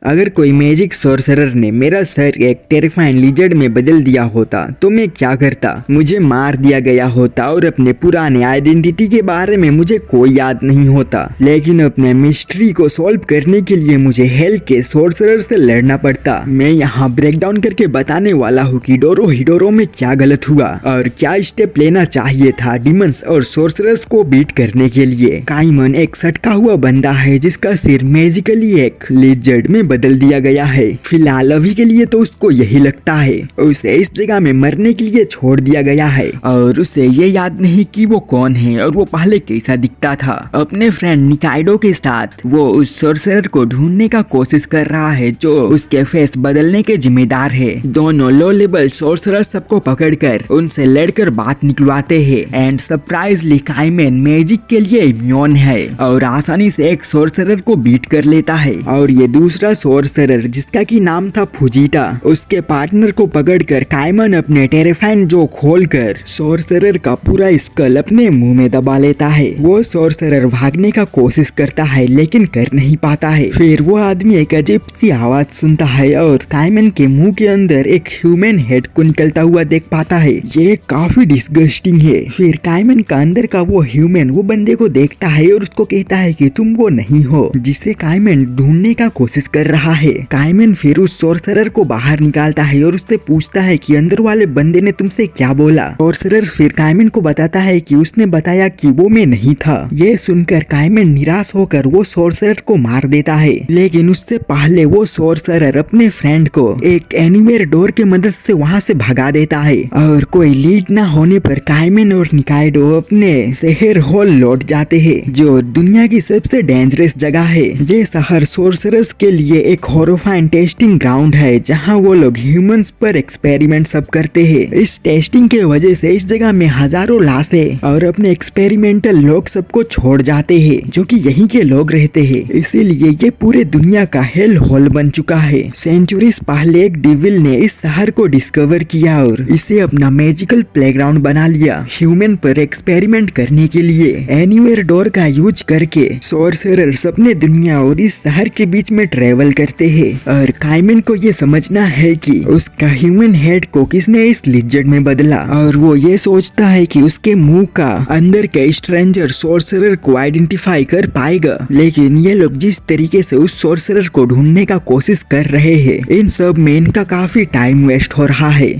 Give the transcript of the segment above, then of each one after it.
अगर कोई magic sorcerer ने मेरा सर एक टेरिफाइंग लिजर्ड में बदल दिया होता तो मैं क्या करता। मुझे मार दिया गया होता और अपने पुराने आइडेंटिटी के बारे में मुझे कोई याद नहीं होता। लेकिन अपने मिस्ट्री को सॉल्व करने के लिए मुझे हेल के सोर्सरर से लड़ना पड़ता। मैं यहाँ ब्रेक डाउन करके बताने वाला हूँ कि डोरो हिडोरो में क्या गलत हुआ और क्या स्टेप लेना चाहिए था डिमंस और सोर्सरर्स को बीट करने के लिए। काइमन एक सटका हुआ बंदा है जिसका सिर मैजिकली एक लिजर्ड में बदल दिया गया है। फिलहाल अभी के लिए तो उसको यही लगता है। उसे इस जगह में मरने के लिए छोड़ दिया गया है और उसे ये याद नहीं कि वो कौन है और वो पहले कैसा दिखता था। अपने फ्रेंड निकाइडो के साथ वो उस सोर्सरर को ढूंढने का कोशिश कर रहा है जो उसके फेस बदलने के जिम्मेदार है। दोनों लो लेवल सोर्सरर सबको पकड़कर उनसे लड़कर बात निकलवाते हैं एंड सरप्राइजली काइमन मैजिक के लिए इम्यून है और आसानी से एक सोर्सरर को बीट कर लेता है। और ये दूसरा सोर्सरर जिसका की नाम था फुजीटा, उसके पार्टनर को पकड़कर काइमन अपने टेरिफाइंग जो खोलकर सोर्सरर का पूरा स्कल अपने मुंह में दबा लेता है। वो सोर्सरर भागने का कोशिश करता है लेकिन कर नहीं पाता है। फिर वो आदमी एक अजीब सी आवाज सुनता है और काइमन के मुंह के अंदर एक ह्यूमन हेड को निकलता हुआ देख पाता है। ये काफी डिस्गस्टिंग है। फिर काइमन का अंदर का वो ह्यूमन वो बंदे को देखता है और उसको कहता है कि तुम वो नहीं हो जिसे काइमन ढूंढने का कोशिश कर रहा है। काइमन फिर उस सोर्सरर को बाहर निकालता है और उससे पूछता है कि अंदर वाले बंदे ने तुमसे क्या बोला। सोर्सरर फिर काइमन को बताता है कि उसने बताया कि वो मैं नहीं था। ये सुनकर काइमन निराश होकर वो सोर्सरर को मार देता है। लेकिन उससे पहले वो सोर्सरर अपने फ्रेंड को एक एनीवेयर डोर की मदद से वहाँ से भगा देता है और कोई लीड न होने पर काइमन और निकाइडो अपने शहर हॉल लौट जाते हैं जो दुनिया की सबसे डेंजरस जगह है। ये शहर सोर्सरर्स के लिए एक हॉरिफाइंग टेस्टिंग ग्राउंड है जहां वो लोग ह्यूमंस पर एक्सपेरिमेंट सब करते हैं। इस टेस्टिंग के वजह से इस जगह में हजारों लाशें और अपने एक्सपेरिमेंटल लोग सबको छोड़ जाते हैं जो कि यहीं के लोग रहते हैं। इसीलिए ये पूरे दुनिया का हेल हॉल बन चुका है। सेंचुरीज पहले एक डिविल ने इस शहर को डिस्कवर किया और इसे अपना मैजिकल प्लेग्राउंड बना लिया ह्यूमन पर एक्सपेरिमेंट करने के लिए। एनीवेयर डोर का यूज करके सोर्सरर्स अपने दुनिया और इस शहर के बीच में ट्रेवल करते हैं और काइमन को ये समझना है कि उसका ह्यूमन हेड को किसने इस लिजर्ड में बदला और वो ये सोचता है कि उसके मुंह का अंदर के स्ट्रेंजर सोर्सरर को आइडेंटिफाई कर पाएगा। लेकिन ये लोग जिस तरीके से उस सोर्सरर को ढूंढने का कोशिश कर रहे हैं इन सब में इनका काफी टाइम वेस्ट हो रहा है।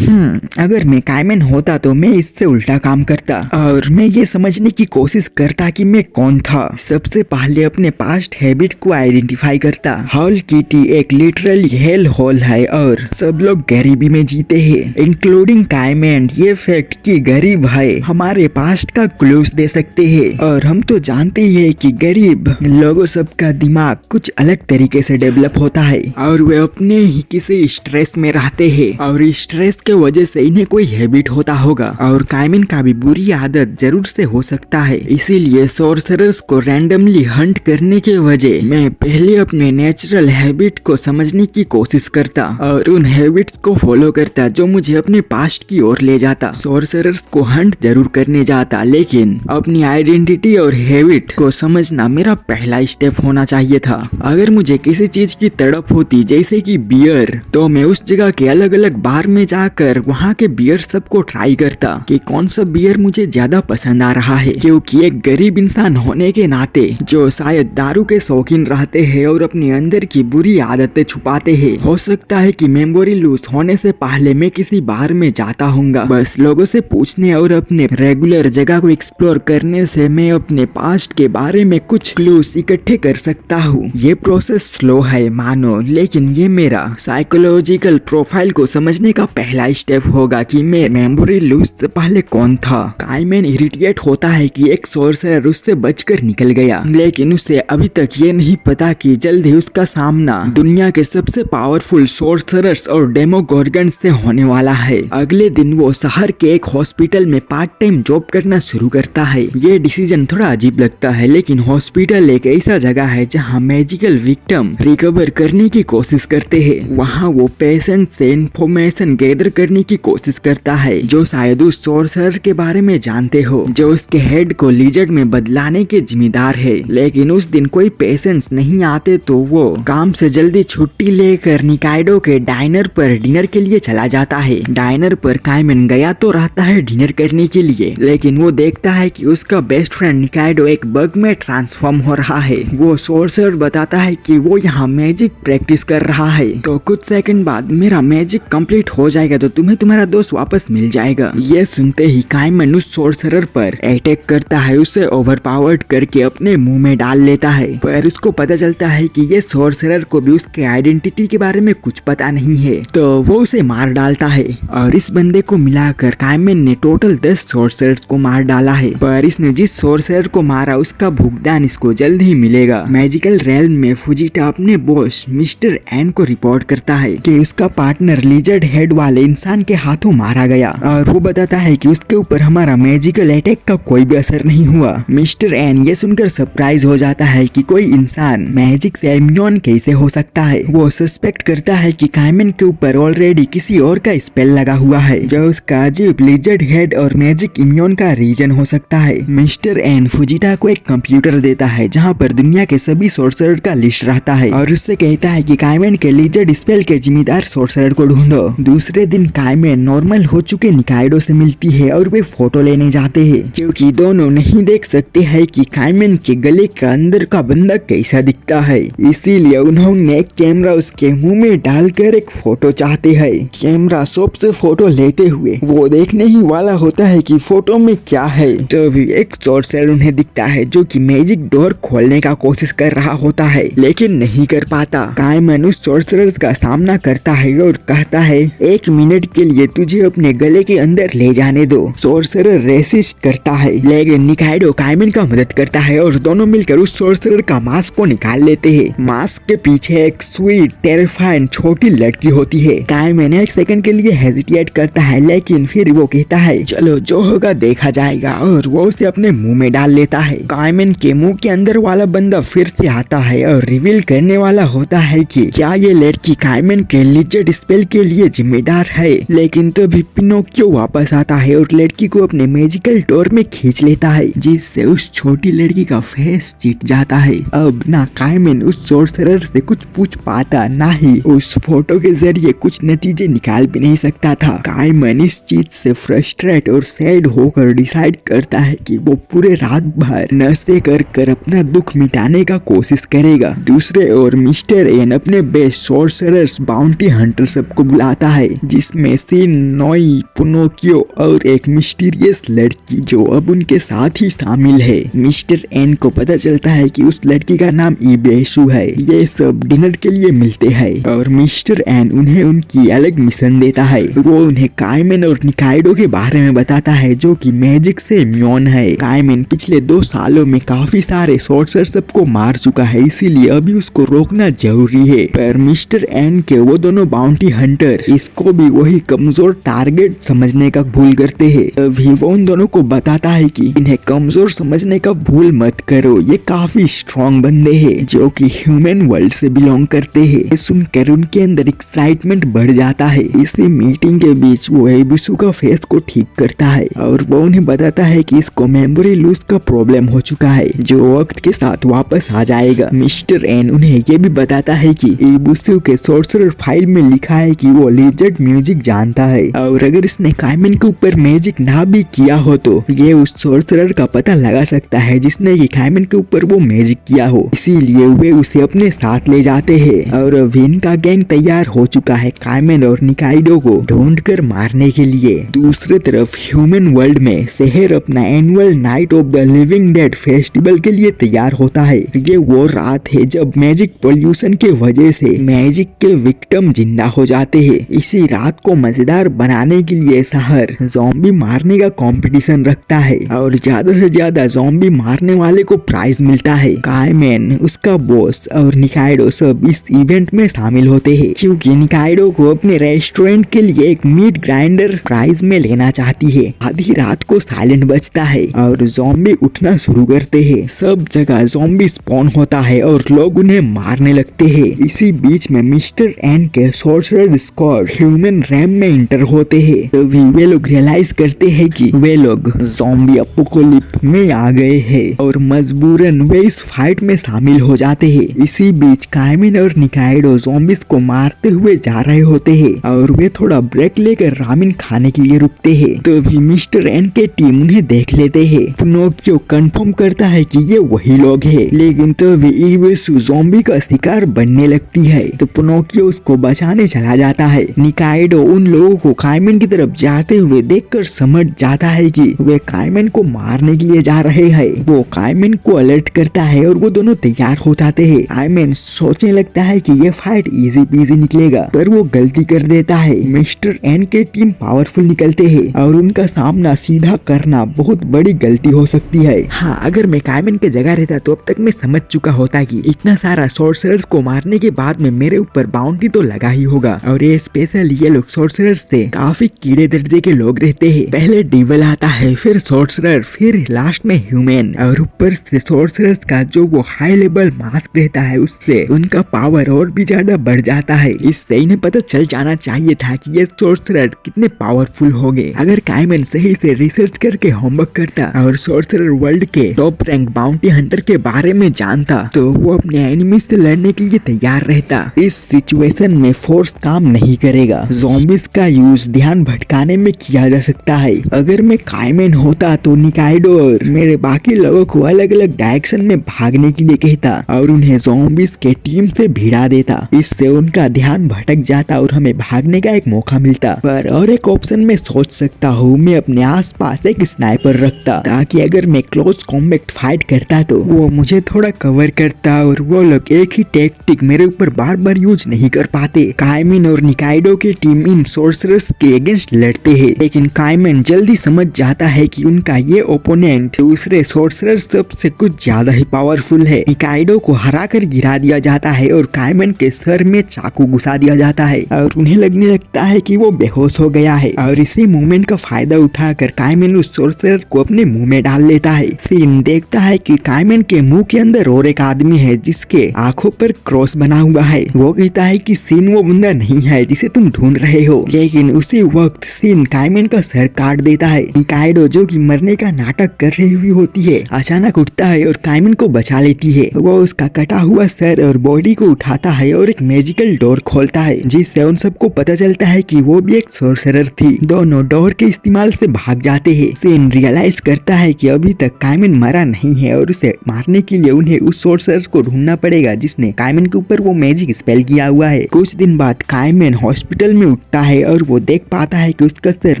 अगर मैं काइमन होता तो मैं इससे उल्टा काम करता और मैं ये समझने की कोशिश करता कि मैं कौन था। सबसे पहले अपने पास्ट हैबिट को आइडेंटिफाई करता। हॉल किटी एक लिटरली हेल हॉल है और सब लोग गरीबी में जीते हैं इंक्लूडिंग काइमन। ये फैक्ट कि गरीब है हमारे पास्ट का क्लूज दे सकते हैं और हम तो जानते ही है कि गरीब लोगों सबका दिमाग कुछ अलग तरीके से डेवलप होता है और वे अपने ही किसी स्ट्रेस में रहते हैं और स्ट्रेस के वजह से इन्हें कोई हैबिट होता होगा और काइमन का भी बुरी आदत जरूर से हो सकता है। इसीलिए सोर्सरर्स को रैंडमली हंट करने के वजह मैं पहले अपने नेचुरल हैबिट को समझने की कोशिश करता और उन हैबिट्स को फॉलो करता जो मुझे अपने पास्ट की ओर ले जाता। सोर्सरर्स को हंट जरूर करने जाता लेकिन अपनी आइडेंटिटी और हैबिट को समझना मेरा पहला स्टेप होना चाहिए था। अगर मुझे किसी चीज की तड़प होती जैसे कि बियर तो मैं उस जगह के अलग अलग बार में जाकर वहाँ के बियर सबको ट्राई करता कि कौन सा बियर मुझे ज्यादा पसंद आ रहा है। क्योंकि एक गरीब इंसान होने के नाते जो शायद दारू के शौकीन रहते हैं और अपने अंदर की बुरी आदतें छुपाते हैं, हो सकता है कि मेमोरी लूज होने से पहले मैं किसी बार में जाता हूँगा। बस लोगों से पूछने और अपने रेगुलर जगह को एक्सप्लोर करने से मैं अपने पास्ट के बारे में कुछ क्लूज इकट्ठे कर सकता हूँ। ये प्रोसेस स्लो है मानो, लेकिन ये मेरा साइकोलॉजिकल प्रोफाइल को समझने का पहला स्टेप होगा कि मैं मेमोरी लूज से पहले कौन था। काइमन इरिटेट होता है कि एक सोर्सरर उससे बचकर निकल गया लेकिन उसे अभी तक ये नहीं पता कि जल्द ही उसका सामना दुनिया के सबसे पावरफुल सोर्सरर्स और डेमोगोर्गन्स से होने वाला है। अगले दिन वो शहर के एक हॉस्पिटल में पार्ट टाइम जॉब करना शुरू करता है। ये डिसीजन थोड़ा अजीब लगता है लेकिन हॉस्पिटल एक ऐसा जगह है जहाँ मैजिकल विक्टिम रिकवर करने की कोशिश करते हैं। वहाँ वो पेशेंट से इंफॉर्मेशन गैदर करने की कोशिश करता है जो शायद उस सोर्सरर के बारे में जानते हो जो उसके हेड को लिजर्ड में बदलाने के जिम्मेदार है। लेकिन उस दिन कोई पेशेंट्स नहीं आते तो वो काम काम से जल्दी छुट्टी लेकर निकाइडो के डाइनर पर डिनर के लिए चला जाता है। डाइनर पर काइमन गया तो रहता है डिनर करने के लिए, लेकिन वो देखता है कि उसका बेस्ट फ्रेंड निकाइडो एक बग में ट्रांसफॉर्म हो रहा है। वो सोर्सर बताता है कि वो यहाँ मैजिक प्रैक्टिस कर रहा है, तो कुछ सेकंड बाद मेरा मैजिक कंप्लीट हो जाएगा तो तुम्हें तुम्हारा दोस्त वापस मिल जाएगा। ये सुनते ही काइमन उस सोर्सरर पर अटैक करता है, उसे ओवरपावर्ड करके अपने मुंह में डाल लेता है। पर उसको पता चलता है कि ये सोर्सरर को भी उसके आइडेंटिटी के बारे में कुछ पता नहीं है, तो वो उसे मार डालता है। और इस बंदे को मिलाकर काइमन ने टोटल 10 सोर्सरर्स को मार डाला है। पर इसने जिस सोर्सरर को मारा उसका भुगतान इसको जल्द ही मिलेगा। मैजिकल रेल्म में फुजिटा अपने बॉस मिस्टर एन को रिपोर्ट करता है कि उसका पार्टनर लिजर्ड हेड वाले इंसान के हाथों मारा गया, और वो बताता है कि उसके ऊपर हमारा मैजिकल अटैक का कोई भी असर नहीं हुआ। मिस्टर एन ये सुनकर सरप्राइज हो जाता है कि कोई इंसान मैजिक से इम्यून कैसे हो सकता है। वो सस्पेक्ट करता है कि काइमन के ऊपर ऑलरेडी किसी और का स्पेल लगा हुआ है, जो उसका अजीब लिजर्ड हेड और मैजिक इम्यून का रीजन हो सकता है। मिस्टर एन फुजिटा को एक कंप्यूटर देता है जहाँ पर दुनिया के सभी सोर्सरर का लिस्ट रहता है, और उससे कहता है कि काइमन के लिजर्ड स्पेल के जिम्मेदार सोर्सरर को ढूंढो। दूसरे दिन काइमन नॉर्मल हो चुके निकाइडो से मिलती है और वे फोटो लेने जाते हैं, क्योंकि दोनों नहीं देख सकते हैं कि काइमन के गले के अंदर का बंदा कैसा दिखता है। इसीलिए उन्होंने एक कैमरा उसके मुंह में डालकर एक फोटो चाहते हैं। कैमरा शॉप से फोटो लेते हुए वो देखने ही वाला होता है कि फोटो में क्या है, तभी एक सोर्सरर उन्हें दिखता है जो कि मैजिक डोर खोलने का कोशिश कर रहा होता है, लेकिन नहीं कर पाता। काइमन उस सोर्सरर का सामना करता है और कहता है 1 मिनट के लिए तुझे अपने गले के अंदर ले जाने दो। सोर्सरर रेसिस्ट करता है, लेकिन निकाइडो काइमन का मदद करता है और दोनों मिलकर उस सोर्सरर का मास्क को निकाल लेते हैं। मास्क के पीछे एक स्वीट टेरिफाइंग छोटी लड़की होती है। काइमन 1 सेकंड के लिए हेजिटेट करता है, लेकिन फिर वो कहता है चलो जो होगा देखा जाएगा, और वो उसे अपने मुंह में डाल लेता है। काइमन के मुंह के अंदर वाला बंदा फिर से आता है और रिवील करने वाला होता है कि क्या ये लड़की काइमन के लिजर्ड स्पेल के लिए जिम्मेदार है। लेकिन तभी पिनोकियो वापस आता है और लड़की को अपने मैजिकल डोर में खींच लेता है, जिससे उस छोटी लड़की का फेस चिट जाता है। अब ना काइमन उस सोर्सरर से कुछ पूछ पाता, ना ही उस फोटो के जरिए कुछ नतीजे निकाल भी नहीं सकता था। काइमन इस चीज से फ्रस्ट्रेट और सैड होकर डिसाइड करता है कि वो पूरे रात भर नशे कर अपना दुख मिटाने का कोशिश करेगा। दूसरे ओर मिस्टर एन अपने बेस्ट सोर्सरर्स बाउंटी हंटर सबको बुलाता है, जिसमें सीन नोई, पिनोकियो और एक मिस्टीरियस लड़की जो अब उनके साथ ही शामिल है। मिस्टर एन को पता चलता है कि उस लड़की का नाम इबेशु है। ये सब डिनर के लिए मिलते हैं और मिस्टर एन उन्हें उनकी अलग मिशन देता है। वो उन्हें काइमन और निकाइडो के बारे में बताता है जो कि मैजिक से इम्यून है। काइमन पिछले 2 सालों में काफी सारे सोर्सर सबको मार चुका है, इसीलिए अभी उसको रोकना जरूरी है। पर मिस्टर एन के वो दोनों बाउंटी हंटर इसको भी वही कमजोर टारगेट समझने का भूल करते हैं। अभी वो उन दोनों को बताता है कि इन्हें कमजोर समझने का भूल मत करो, ये काफी स्ट्रॉन्ग बंदे हैं जो कि ह्यूमन वर्ल्ड से बिलोंग करते हैं। ये सुनकर उनके अंदर एक्साइटमेंट बढ़ जाता है। इसी मीटिंग के बीच वो एबिसु का फेस को ठीक करता है और वो उन्हें बताता है कि इसको मेमोरी लूज का प्रॉब्लम हो चुका है, जो वक्त के साथ वापस आ जाएगा। मिस्टर एन उन्हें ये भी बताता है कि एबिसु के सोर्सरर फाइल में लिखा है कि वो लिजर्ड म्यूजिक जानता है, और अगर इसने काइमन के ऊपर मैजिक ना भी किया हो तो ये उस सोर्सरर का पता लगा सकता है जिसने ये काइमन के ऊपर वो मैजिक किया हो। इसीलिए वे उसे अपने साथ ले जाते हैं और विन का गैंग तैयार हो चुका है काइमन और निकाइडो को ढूंढकर मारने के लिए। दूसरी तरफ ह्यूमन वर्ल्ड में शहर अपना annual night of the living dead festival के लिए तैयार होता है। ये वो रात है जब मैजिक पोल्यूशन के वजह से मैजिक के विक्टिम जिंदा हो जाते हैं। इसी रात को मजेदार बनाने के लिए शहर ज़ॉम्बी मारने का कंपटीशन रखता है और ज्यादा से ज्यादा ज़ॉम्बी मारने वाले को प्राइज मिलता है। काइमन, उसका बॉस और निकाइडो सब इस इवेंट में शामिल होते हैं, क्योंकि निकाइडो को अपने रेस्टोरेंट के लिए एक मीट ग्राइंडर प्राइज में लेना चाहती है। आधी रात को साइलेंट बजता है और ज़ॉम्बी उठना शुरू करते हैं। सब जगह ज़ॉम्बी स्पॉन होता है और लोग उन्हें मारने लगते हैं। इसी बीच में मिस्टर एन के सोर्सरर स्क्वाड ह्यूमन रैम में इंटर होते हैं। तभी वे लोग रियलाइज करते हैं कि वे लोग ज़ॉम्बी अपोकलिप्स में आ गए हैं और मजबूरन वे इस फाइट में शामिल हो जाते हैं। इसी बीच बीच काइमन और निकाइडो ज़ॉम्बीज को मारते हुए जा रहे होते हैं और वे थोड़ा ब्रेक लेकर रामेन खाने के लिए रुकते हैं। तभी मिस्टर एन के टीम उन्हें देख लेते हैं। पिनोकियो कंफर्म करता है कि ये वही लोग हैं, लेकिन तभी इवेसु ज़ॉम्बी का शिकार बनने लगती है तो पिनोकियो उसको बचाने चला जाता है। निकाइडो उन लोगों को काइमन की तरफ जाते हुए देखकर समझ जाता है कि वे काइमन को मारने के लिए जा रहे हैं। वो काइमन को अलर्ट करता है और वो दोनों तैयार हो जाते हैं। काइमन सोचने लगता है कि ये फाइट इजी पीजी निकलेगा, पर वो गलती कर देता है। मिस्टर एन के टीम पावरफुल निकलते हैं और उनका सामना सीधा करना बहुत बड़ी गलती हो सकती है। हाँ, अगर मैं काइमन के जगह रहता तो अब तक मैं समझ चुका होता कि इतना सारा सॉर्सरर्स को मारने के बाद में मेरे ऊपर बाउंड्री तो लगा ही होगा। और ये स्पेशल ये लोग सॉर्सरर्स से काफी कीड़े दर्जे के लोग रहते हैं। पहले डिवल आता है, फिर सॉर्सरर, फिर लास्ट में ह्यूमन, और ऊपर से सॉर्सरर्स का जो वो हाई लेवल मास्क रहता है उससे उनका पावर और भी ज्यादा बढ़ जाता है। इससे इन्हें पता चल जाना चाहिए था कि ये सॉर्सरर कितने पावरफुल होंगे। अगर काइमन सही से रिसर्च करके होमवर्क करता और सॉर्सरर वर्ल्ड के टॉप रैंक बाउंटी हंटर के बारे में जानता तो वो अपने एनिमी से लड़ने के लिए तैयार रहता। इस सिचुएशन में फोर्स काम नहीं करेगा। ज़ॉम्बीज का यूज ध्यान भटकाने में किया जा सकता है। अगर मैं काइमन होता तो निकाइडो और मेरे बाकी लोगों को अलग अलग डायरेक्शन में भागने के लिए कहता और उन्हें ज़ॉम्बीज के टीम से भिड़ा देता। इससे उनका ध्यान भटक जाता और हमें भागने का एक मौका मिलता। पर और एक ऑप्शन में सोच सकता हूँ, मैं अपने आसपास एक स्नाइपर रखता ताकि अगर मैं क्लोज कॉम्बैट फाइट करता तो वो मुझे थोड़ा कवर करता और वो लोग एक ही टेक्टिक मेरे ऊपर बार बार यूज नहीं कर पाते। काइमन और निकाइडो की टीम इन सॉर्सरर्स के अगेंस्ट लड़ते हैं, लेकिन काइमन जल्दी समझ जाता है कि उनका ये ओपोनेंट दूसरे सॉर्सरर्स सबसे कुछ ज्यादा ही पावरफुल है। निकाइडो को हराकर गिरा दिया जाता है और काइमन के सर में चाकू घुसा दिया जाता है और उन्हें लगने लगता है कि वो बेहोश हो गया है। और इसी मूवमेंट का फायदा उठाकर काइमन उस सॉर्सरर को अपने मुंह में डाल लेता है। सीन देखता है कि काइमन के मुंह के अंदर और एक आदमी है जिसके आंखों पर क्रॉस बना हुआ है। वो कहता है कि सीन वो बंदा नहीं है जिसे तुम ढूंढ रहे हो, लेकिन उसी वक्त सीन काइमन का सर काट देता है। निकाइडो जो कि मरने का नाटक कर रही हुई होती है अचानक उठता है और काइमन को बचा लेती है। वो उसका कटा हुआ सर और बॉडी को उठाता है और एक मैजिकल डोर खोलता है जिससे उन सबको पता चलता है कि वो भी एक सॉर्सरर थी। दोनों डोर के इस्तेमाल से भाग जाते हैं। सीन रियलाइज करता है कि अभी तक काइमन मरा नहीं है और उसे मारने के लिए उन्हें उस सॉर्सरर को ढूंढना पड़ेगा जिसने काइमन के ऊपर वो मैजिक स्पेल किया हुआ है। कुछ दिन बाद काइमन हॉस्पिटल में उठता है और वो देख पाता है कि उसका सर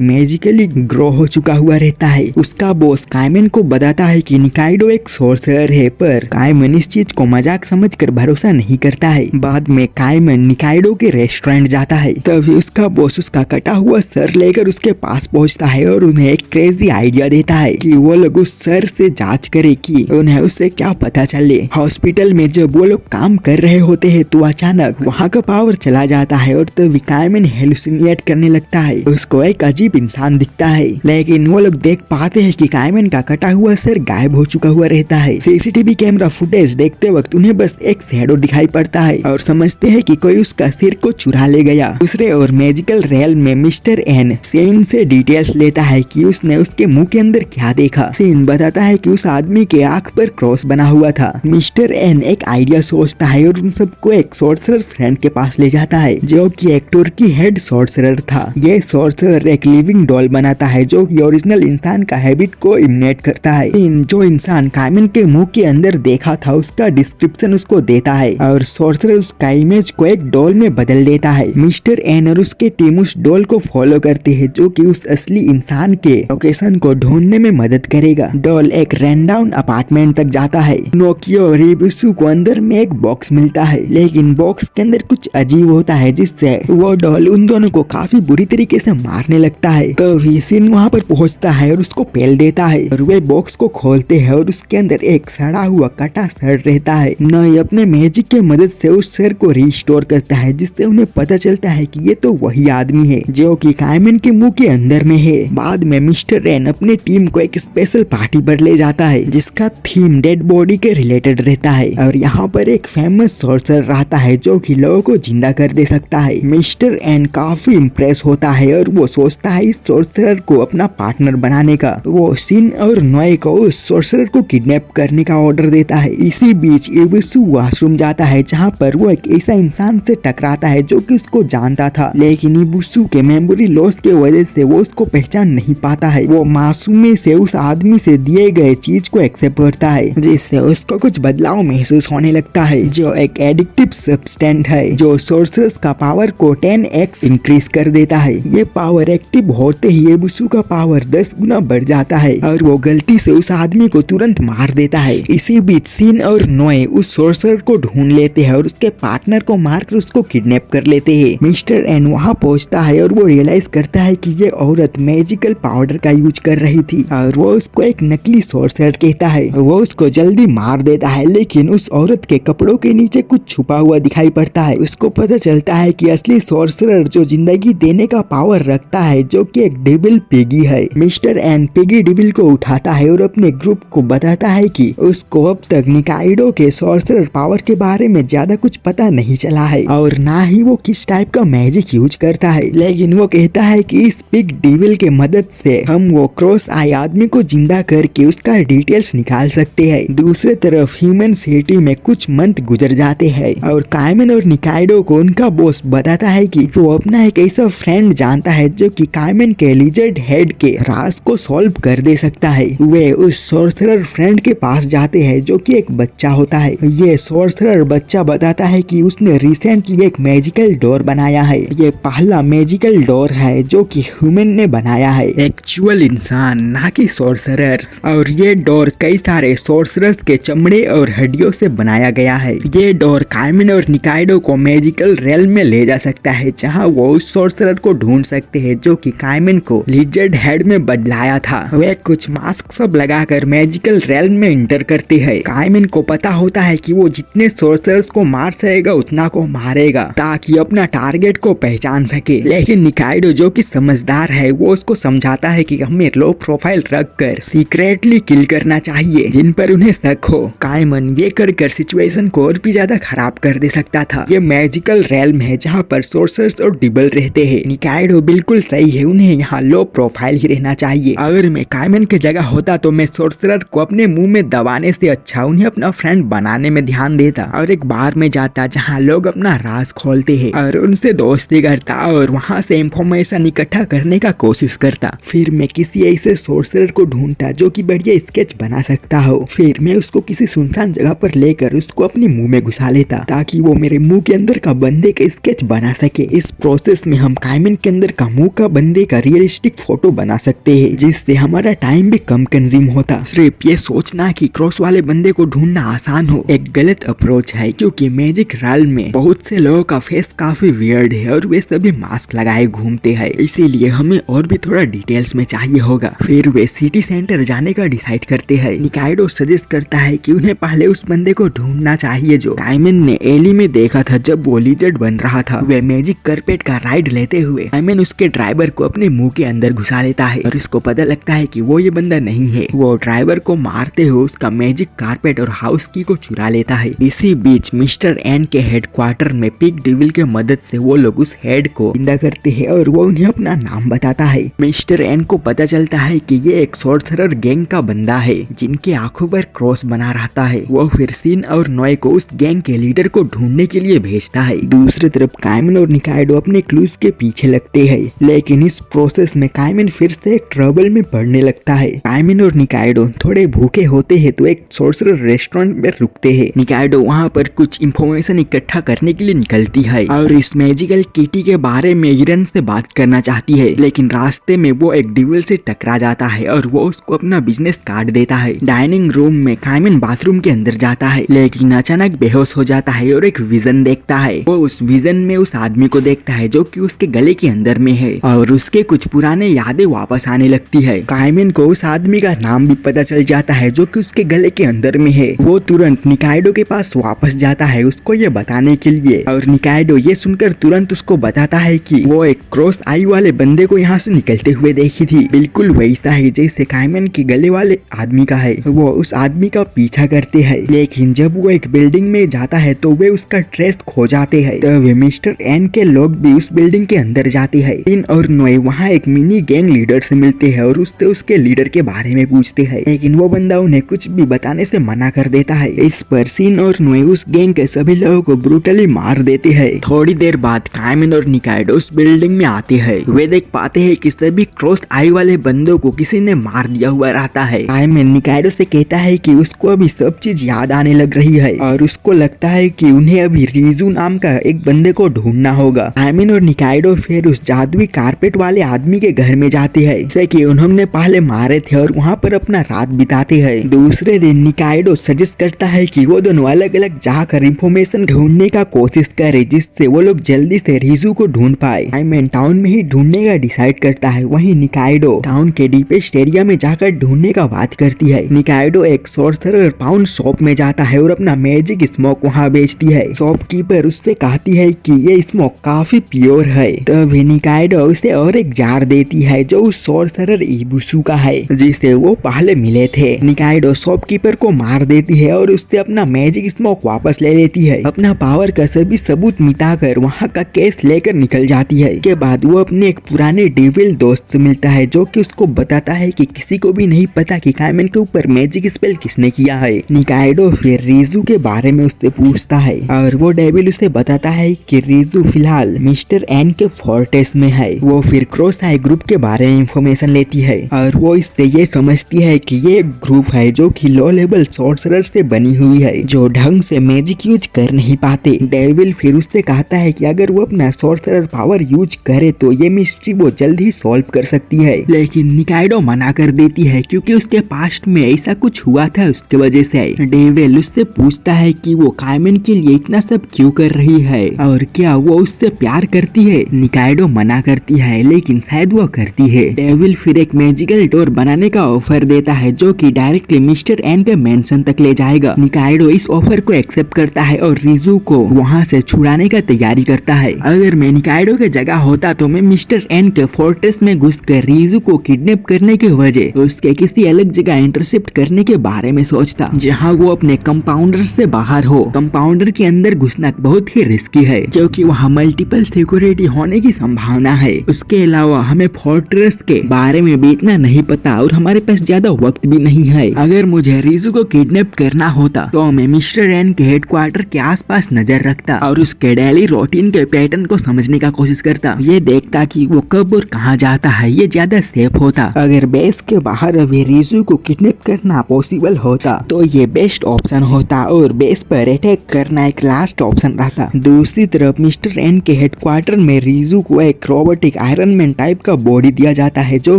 मैजिकली ग्रो हो चुका हुआ रहता है। उसका बॉस काइमन को बताता है कि निकाइडो एक सॉर्सरर है, पर काइमन इस चीज को मजाक समझकर भरोसा नहीं करता है। बाद में काइमन निकाइडो के रेस्टोरेंट जाता है, तभी उसका बॉस उसका कटा हुआ सर लेकर उसके पास पहुंचता है और उन्हें एक क्रेजी आइडिया देता है कि वो लोग उस सर से जांच करे कि उन्हें उससे क्या पता चले। हॉस्पिटल में जब वो लोग काम कर रहे होते हैं तो अचानक वहाँ का पावर चला जाता है और तभी काइमन हेलुसिनेट करने लगता है। उसको एक अजीब इंसान दिखता है, लेकिन वो लोग देख पाते हैं कि काइमन का कटा हुआ सर गायब हो चुका हुआ रहता है। सीसीटीवी कैमरा फुटेज देखते वक्त उन्हें बस एक शैडो दिखाई पड़ता है और समझते हैं कि कोई उसका सिर को चुरा ले गया। दूसरे और मैजिकल रेल में मिस्टर एन सीन से डिटेल्स लेता है कि उसने उसके मुंह के अंदर क्या देखा। सीन बताता है कि उस आदमी के आंख पर क्रॉस बना हुआ था। मिस्टर एन एक आइडिया सोचता है और उन सबको एक सॉर्सरर फ्रेंड के पास ले जाता है जो कि एक तुर्की हेड सॉर्सरर था। ये सॉर्सरर एक लिविंग डॉल बनाता है जो कि ओरिजिनल इंसान का हैबिट को इमिटेट करता है। जो इंसान काइमन के मुंह के अंदर देखा था उसका डिस्क्रिप्शन उसको देता है और सॉर्सरर उसका इमेज को एक डॉल में बदल देता है। मिस्टर एन और उसके टीम उस डॉल को फॉलो करते हैं जो कि उस असली इंसान के लोकेशन को ढूंढने में मदद करेगा। डॉल एक रैनडाउन अपार्टमेंट तक जाता है। पिनोकियो और इवेसु को अंदर में एक बॉक्स मिलता है, लेकिन बॉक्स के अंदर कुछ अजीब होता है जिससे वो डॉल उन दोनों को काफी बुरी तरीके से मारने लगता है। तभी सीन वहाँ पर पहुँचता है और उसको पेल देता है और वे बॉक्स को खोलते हैं और उसके अंदर एक सड़ा हुआ कटा सर रहता है। नॉय अपने मैजिक के मदद से उस सर को रिस्टोर करता है जिससे उन्हें पता चलता है कि ये तो वही आदमी है जो कि काइमन के मुंह के अंदर में है। बाद में मिस्टर एन अपने टीम को एक स्पेशल पार्टी पर ले जाता है जिसका थीम डेड बॉडी के रिलेटेड रहता है और यहाँ पर एक फेमस सॉर्सरर रहता है जो कि लोगों को जिंदा कर दे सकता है। मिस्टर एन काफी इम्प्रेस होता है और वो सोचता है इस सॉर्सरर को अपना पार्टनर बनाने का। वो सिन और नॉय को उस सॉर्सरर को किडनैप करने का ऑर्डर देता है। इसी बीच इवेसु वहाँ क्लासरूम जाता है जहाँ पर वो एक ऐसा इंसान से टकराता है जो कि उसको जानता था, लेकिन इबुसु के मेमोरी लॉस के वजह से वो उसको पहचान नहीं पाता है। वो मासूमी से उस आदमी से दिए गए चीज को एक्सेप्ट करता है, जिससे उसको कुछ बदलाव महसूस होने लगता है, जो एक एडिक्टिव सब्सटेंस है जो सोर्सरर्स का पावर को 10x इंक्रीज कर देता है। ये पावर एक्टिव होते ही इबुसु का पावर 10 गुना बढ़ जाता है और वो गलती से उस आदमी को तुरंत मार देता है। इसी बीच सीन और नोए उस सोर्सरर को ढूंढ लेते हैं और उसके पार्टनर को मारकर उसको किडनैप कर लेते हैं। मिस्टर एन वहाँ पहुँचता है और वो रियलाइज करता है कि ये औरत मैजिकल पाउडर का यूज कर रही थी और वो उसको एक नकली सोर्सरर कहता है। वो उसको जल्दी मार देता है, लेकिन उस औरत के कपड़ों के नीचे कुछ छुपा हुआ दिखाई पड़ता है। उसको पता चलता है कि असली सोर्सरर जो जिंदगी देने का पावर रखता है, जो कि एक डेविल पिगी है। मिस्टर एन पिगी डेविल को उठाता है और अपने ग्रुप को बताता है कि उसको अब तक निकाइडो के सोर्सरर पावर के बारे में ज्यादा कुछ पता नहीं चला है और ना ही वो किस टाइप का मैजिक यूज करता है, लेकिन वो कहता है कि इस पिग डेविल के मदद से हम वो क्रॉस आई आदमी को जिंदा करके उसका डिटेल्स निकाल सकते हैं। दूसरे तरफ ह्यूमन सिटी में कुछ मंथ गुजर जाते हैं और काइमन और निकाइडो को उनका बॉस बताता है कि वो अपना एक ऐसा फ्रेंड जानता है जो कि काइमन के लिजर्ड हेड के राज को सॉल्व कर दे सकता है। वे उस सोर्सरर फ्रेंड के पास जाते हैं जो कि एक बच्चा होता है। ये सोर्सरर बच्चा बताता है कि उसने रिसेंटली एक मैजिकल डोर बनाया है। ये पहला मैजिकल डोर है जो कि ह्यूमन ने बनाया है, एक्चुअल इंसान ना कि सोर्सरर्स। और ये डोर कई सारे सोर्सरर्स के चमड़े और हड्डियों से बनाया गया है। ये डोर काइमन और निकाइडो को मैजिकल रेल में ले जा सकता है, जहाँ वो उस सोर्सरर को ढूंढ सकते हैं जो कि काइमन को लिजर्ड हेड में बदलाया था। वे कुछ मास्क सब लगाकर मैजिकल रेल में इंटर करते हैं। काइमन को पता होता है कि वो जितने सोर्सरर्स को मार सकेगा उतना को मारेगा ताकि अपना टारगेट को पहचान सके, लेकिन निकाइडो जो कि समझदार है वो उसको समझाता है कि हमें लो प्रोफाइल रख कर सीक्रेटली किल करना चाहिए जिन पर उन्हें शक हो। काइमन ये कर सिचुएशन को और भी ज्यादा खराब कर दे सकता था। ये मैजिकल रेल्म है जहाँ पर सोर्सरर्स और डिबल रहते हैं। निकाइडो बिल्कुल सही है, उन्हें यहाँ लो प्रोफाइल ही रहना चाहिए। अगर मैं काइमन की जगह होता तो मैं सोर्सरर को अपने मुंह में दबाने से अच्छा उन्हें अपना फ्रेंड बनाने में ध्यान देता और एक बार में जाता जहाँ लोग अपना राज खोलते हैं और उनसे दोस्ती करता और वहाँ से इंफॉर्मेशन इकट्ठा करने का कोशिश करता। फिर मैं किसी ऐसे सोर्सरर को ढूंढता जो कि बढ़िया स्केच बना सकता हो। फिर मैं उसको किसी सुनसान जगह पर लेकर उसको अपने मुंह में घुसा लेता ताकि वो मेरे मुंह के अंदर का बंदे का स्केच बना सके। इस प्रोसेस में हम काइमन के अंदर का मुंह का बंदे का रियलिस्टिक फोटो बना सकते हैं, जिससे हमारा टाइम भी कम कंज्यूम होता। सिर्फ ये सोचना कि क्रॉस वाले बंदे को ढूंढना आसान हो एक गलत अप्रोच है, क्योंकि मैजिक रेल्म में बहुत से लोगों का फेस काफी वियर्ड है और वे सभी मास्क लगाए घूमते हैं, इसीलिए हमें और भी थोड़ा डिटेल्स में चाहिए होगा। फिर वे सिटी सेंटर जाने का डिसाइड करते हैं। निकाइडो सजेस्ट करता है कि उन्हें पहले उस बंदे को ढूंढना चाहिए जो काइमन ने एली में देखा था जब वो लिजर्ड बन रहा था। वे मैजिक कारपेट का राइड लेते हुए काइमन उसके ड्राइवर को अपने मुंह के अंदर घुसा लेता है और उसको पता लगता है कि वो ये बंदा नहीं है। वो ड्राइवर को मारते हुए उसका मैजिक कारपेट और हाउस की को चुरा लेता है। इसी बीच मिस्टर एन के हेडक्वार्टर में पिग डेविल के मदद से वो लोग उस हेड को जिंदा करते हैं और वो उन्हें अपना नाम बताता है। मिस्टर एन को पता चलता है कि ये एक सोर्सरर गैंग का बंदा है जिनके आंखों पर क्रॉस बना रहता है। वो फिर सीन और नोए को उस गैंग के लीडर को ढूंढने के लिए भेजता है। दूसरी तरफ काइमन और निकाइडो अपने क्लूज के पीछे लगते हैं, लेकिन इस प्रोसेस में काइमन फिर से एक ट्रबल में पड़ने लगता है। काइमन और निकाइडो थोड़े भूखे होते हैं तो एक सोर्सरर रेस्टोरेंट में रुकते हैं। निकाइडो वहाँ पर कुछ इंफॉर्मेशन इकट्ठा करने के लिए निकलती है और इस मैजिकल किटी के बारे में इरन से बात करना चाहती है, लेकिन रास्ते में वो एक डिविल से टकरा जाता है और वो उसको अपना बिजनेस कार्ड देता है। डाइनिंग रूम में काइमन बाथरूम के अंदर जाता है, लेकिन अचानक बेहोश हो जाता है और एक विजन देखता है। वो उस विजन में उस आदमी को देखता है जो कि उसके गले के अंदर में है और उसके कुछ पुराने यादें वापस आने लगती है। काइमन को उस आदमी का नाम भी पता चल जाता है जो कि उसके गले के अंदर में है। वो तुरंत निकाइडो के पास वापस जाता है उसको ये बताने के लिए और निकाइडो ये सुनकर तुरंत उसको बताता है कि वो एक क्रॉस आई वाले बंदे को यहाँ से निकलते हुए देखी थी, बिल्कुल वैसा है जैसे काइमन के गले वाले आदमी का है। वो उस आदमी का पीछा करते हैं, लेकिन जब वो एक बिल्डिंग में जाता है तो वे उसका ट्रेस खो जाते हैं। तब मिस्टर एन के लोग भी उस बिल्डिंग के अंदर जाते हैं। इन और नोए वहाँ एक मिनी गैंग लीडर से मिलते हैं और उससे उसके लीडर के बारे में पूछते हैं, लेकिन वो बंदा उन्हें कुछ भी बताने से मना कर देता है। इस पर सीन और नोए उस गैंग के सभी लोगों को ब्रूटली मार देते हैं। थोड़ी देर बाद काइमन और निकाइडो उस बिल्डिंग में आते हैं। वे देख पाते हैं कि सभी क्रॉस आई वाले बंदों को किसी ने मार दिया हुआ रहता है। काइमन निकाइडो से कहता है कि उसको अभी सब चीज याद आने लग रही है और उसको लगता है कि उन्हें अभी रीजू नाम का एक बंदे को ढूंढना होगा। काइमन और निकाइडो फिर उस जादुई कारपेट वाले आदमी के घर में जाते हैं जैसे कि उन्होंने पहले मारे थे और वहाँ पर अपना रात बिताते हैं। दूसरे दिन निकाइडो सजेस्ट करता है कि वो दोनों अलग अलग जाकर इंफॉर्मेशन ढूंढने का कोशिश करे जिससे वो लोग जल्दी से रीजू को ढूंढ पाए। काइमन टाउन में ही ढूंढने का डिसाइड करता है, वहीं निकाइडो टाउन के डीपेस्ट एरिया में जाकर ढूंढने का बात करती है। निकाइडो एक सोर्सरर पाउंड शॉप में जाता है और अपना मैजिक स्मोक वहाँ बेचती है। शॉपकीपर उससे कहती है कि ये स्मोक काफी प्योर है। तभी निकाइडो उसे और एक जार देती है जो उस सोर्सरर इबुसु का है जिसे वो पहले मिले थे। निकाइडो शॉपकीपर को मार देती है और उससे अपना मैजिक स्मोक वापस ले लेती है। अपना पावर का सभी सबूत मिटाकर वहाँ का केस लेकर निकल जाती है। के बाद वो अपने एक पुराने डेविल दोस्त से मिलता है जो कि उसको बताता है कि किसी को भी नहीं पता कि काइमन के ऊपर मैजिक स्पेल किसने किया है। निकाइडो फिर रीजू के बारे में उससे पूछता है और वो डेविल उसे बताता है कि रीजू फिलहाल मिस्टर एन के फोर्टेस में है। वो फिर क्रॉस आई ग्रुप के बारे में इंफॉर्मेशन लेती है और वो इससे ये समझती है कि ये एक ग्रुप है जो कि लो लेवल सॉर्सरर से बनी हुई है जो ढंग से मैजिक यूज कर नहीं पाते। डेविल फिर उससे कहता है कि अगर वो अपना सॉर्सरर पावर यूज करे तो ये मिस्ट्री वो जल्द ही सॉल्व कर सकती है, लेकिन निकाइडो मना कर देती है क्योंकि उसके पास्ट में ऐसा कुछ हुआ था उसके वजह से। डेविल उससे पूछता है कि वो काइमन के लिए इतना सब क्यों कर रही है और क्या वो उससे प्यार करती है। निकाइडो मना करती है लेकिन शायद वो करती है। डेविल फिर एक मैजिकल डोर बनाने का ऑफर देता है जो कि डायरेक्टली मिस्टर एन के मेंशन तक ले जाएगा। निकाइडो इस ऑफर को एक्सेप्ट करता है और रीजू को वहाँ से छुड़ाने का तैयारी करता है। अगर मैं निकाइडो के जगह होता तो मैं मिस्टर एन के फोर्ट्रेस में घुसकर रीजू को किडनैप करने के वजह उसके किसी अलग जगह इंटरसेप्ट करने के बारे में सोचता जहां वो अपने कंपाउंडर से बाहर हो। कंपाउंडर के अंदर घुसना बहुत ही रिस्की है क्योंकि वहाँ मल्टीपल सिक्योरिटी होने की संभावना है। उसके अलावा हमें फोर्ट्रेस के बारे में भी इतना नहीं पता और हमारे पास ज्यादा वक्त भी नहीं है। अगर मुझे रीजू को किडनैप करना होता तो मैं मिस्टर एन के हेडक्वार्टर के आसपास नजर रखता और उसके डेली रूटीन के पैटर्न को समझने का कोशिश करता। ये देखता कि वो कब और कहाँ जाता है, ये ज्यादा सेफ होता। अगर बेस के बाहर अभी रीजू को किडनैप करना पॉसिबल होता तो ये बेस्ट ऑप्शन होता और बेस पर अटैक करना एक लास्ट ऑप्शन रहता। दूसरी तरफ मिस्टर एन के हेडक्वार्टर में रीजू को एक रोबोटिक आयरन मैन टाइप का बॉडी दिया जाता है जो